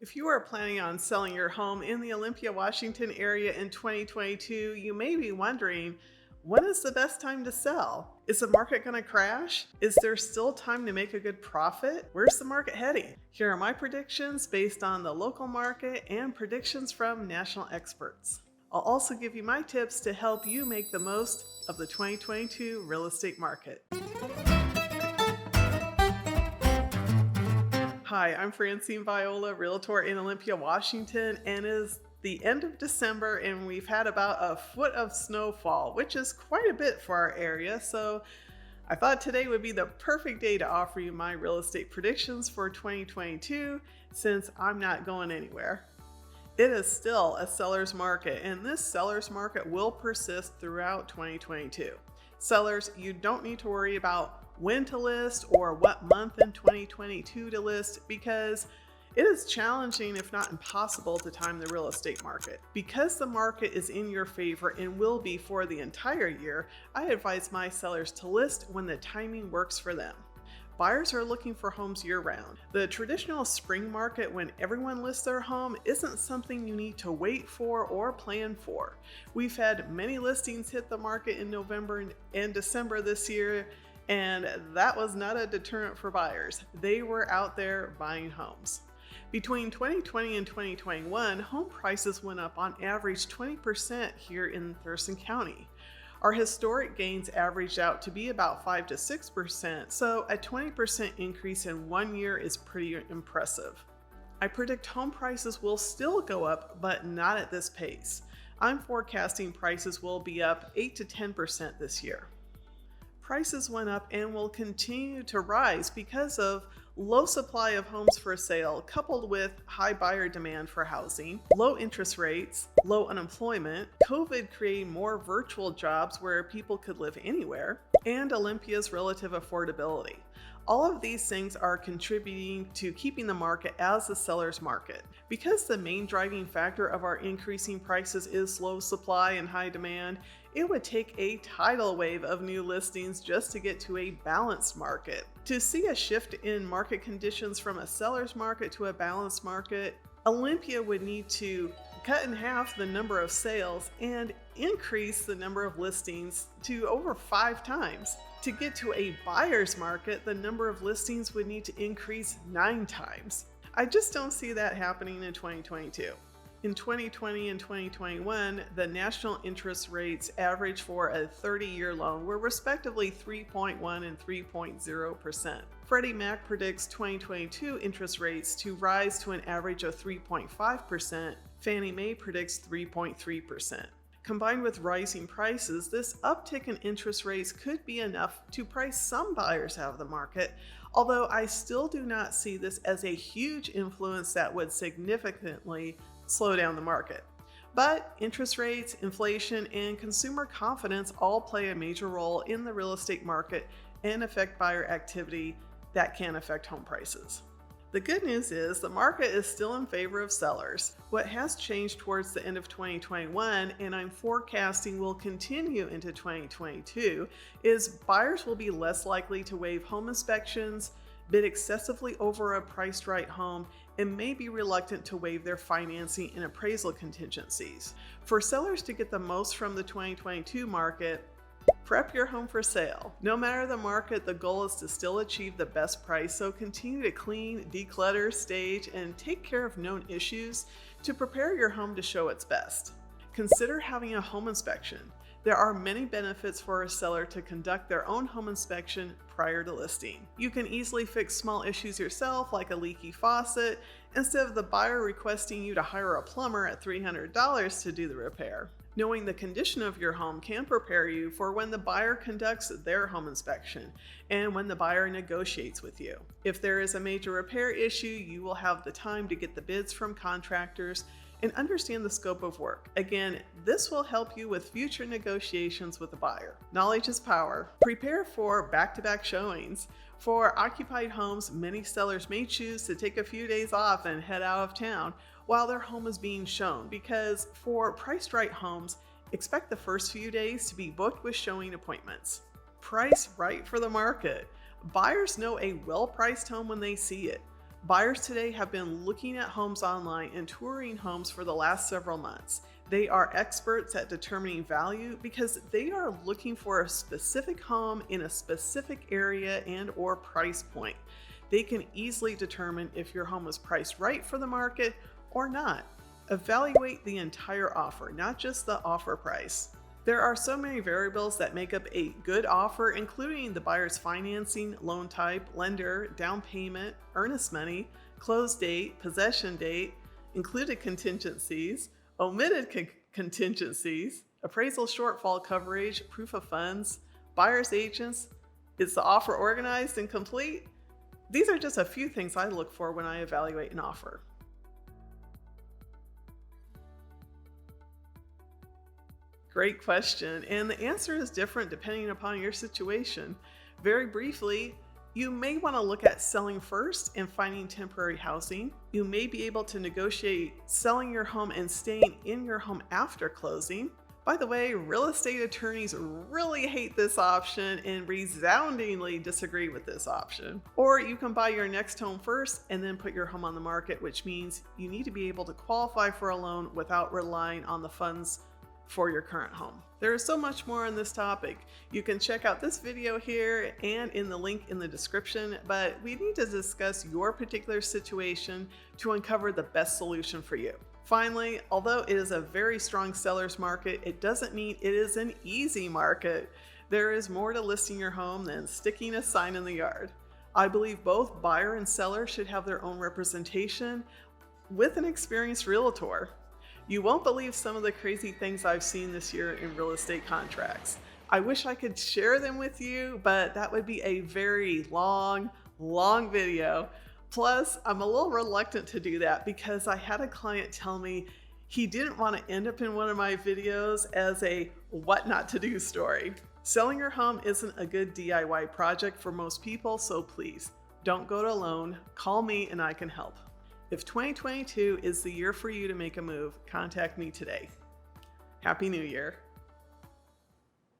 If you are planning on selling your home in the Olympia, Washington area in 2022, you may be wondering, when is the best time to sell? Is the market going to crash? Is there still time to make a good profit? Where's the market heading? Here are my predictions based on the local market and predictions from national experts. I'll also give you my tips to help you make the most of the 2022 real estate market. Hi, I'm Francine Viola, Realtor in Olympia, Washington, and it is the end of December and we've had about a foot of snowfall, which is quite a bit for our area. So I thought today would be the perfect day to offer you my real estate predictions for 2022 since I'm not going anywhere. It is still a seller's market, and this seller's market will persist throughout 2022. Sellers, you don't need to worry about when to list or what month in 2022 to list because it is challenging, if not impossible, to time the real estate market. Because the market is in your favor and will be for the entire year, I advise my sellers to list when the timing works for them. Buyers are looking for homes year-round. The traditional spring market, when everyone lists their home, isn't something you need to wait for or plan for. We've had many listings hit the market in November and December this year, and that was not a deterrent for buyers. They were out there buying homes. Between 2020 and 2021, home prices went up on average 20% here in Thurston County. Our historic gains averaged out to be about 5 to 6%, so a 20% increase in 1 year is pretty impressive. I predict home prices will still go up, but not at this pace. I'm forecasting prices will be up 8 to 10% this year. Prices went up and will continue to rise because of low supply of homes for sale, coupled with high buyer demand for housing, low interest rates, low unemployment, COVID creating more virtual jobs where people could live anywhere, and Olympia's relative affordability. All of these things are contributing to keeping the market as the seller's market. Because the main driving factor of our increasing prices is low supply and high demand, it would take a tidal wave of new listings just to get to a balanced market. To see a shift in market conditions from a seller's market to a balanced market, Olympia would need to cut in half the number of sales and increase the number of listings to over 5 times. To get to a buyer's market, the number of listings would need to increase 9 times. I just don't see that happening in 2022. In 2020 and 2021, the national interest rates average for a 30-year loan were respectively 3.1 and 3.0%. Freddie Mac predicts 2022 interest rates to rise to an average of 3.5%. Fannie Mae predicts 3.3%. Combined with rising prices, this uptick in interest rates could be enough to price some buyers out of the market, although I still do not see this as a huge influence that would significantly slow down the market. But interest rates, inflation, and consumer confidence all play a major role in the real estate market and affect buyer activity that can affect home prices. The good news is the market is still in favor of sellers. What has changed towards the end of 2021, and I'm forecasting will continue into 2022, is buyers will be less likely to waive home inspections, bid excessively over a priced right home, and may be reluctant to waive their financing and appraisal contingencies. For sellers to get the most from the 2022 market, prep your home for sale. No matter the market, the goal is to still achieve the best price, so continue to clean, declutter, stage, and take care of known issues to prepare your home to show its best. Consider having a home inspection. There are many benefits for a seller to conduct their own home inspection prior to listing. You can easily fix small issues yourself, like a leaky faucet, instead of the buyer requesting you to hire a plumber at $300 to do the repair. Knowing the condition of your home can prepare you for when the buyer conducts their home inspection and when the buyer negotiates with you. If there is a major repair issue, you will have the time to get the bids from contractors and understand the scope of work. Again, this will help you with future negotiations with the buyer. Knowledge is power. Prepare for back-to-back showings. For occupied homes, many sellers may choose to take a few days off and head out of town while their home is being shown, because for priced right homes, expect the first few days to be booked with showing appointments. Price right for the market. Buyers know a well-priced home when they see it. Buyers today have been looking at homes online and touring homes for the last several months. They are experts at determining value because they are looking for a specific home in a specific area and or price point. They can easily determine if your home is priced right for the market or not. Evaluate the entire offer, not just the offer price. There are so many variables that make up a good offer, including the buyer's financing, loan type, lender, down payment, earnest money, close date, possession date, included contingencies, omitted contingencies, appraisal shortfall coverage, proof of funds, buyer's agents. Is the offer organized and complete? These are just a few things I look for when I evaluate an offer. Great question, and the answer is different depending upon your situation. Very briefly, you may want to look at selling first and finding temporary housing. You may be able to negotiate selling your home and staying in your home after closing. By the way, real estate attorneys really hate this option and resoundingly disagree with this option. Or you can buy your next home first and then put your home on the market, which means you need to be able to qualify for a loan without relying on the funds for your current home. There is so much more on this topic. You can check out this video here and in the link in the description, but we need to discuss your particular situation to uncover the best solution for you. Finally, although it is a very strong seller's market, it doesn't mean it is an easy market. There is more to listing your home than sticking a sign in the yard. I believe both buyer and seller should have their own representation with an experienced realtor. You won't believe some of the crazy things I've seen this year in real estate contracts. I wish I could share them with you, but that would be a very long video. Plus, I'm a little reluctant to do that because I had a client tell me he didn't want to end up in one of my videos as a what not to do story. Selling your home isn't a good DIY project for most people, so please don't go it alone. Call me and I can help. If 2022 is the year for you to make a move, contact me today. Happy New Year.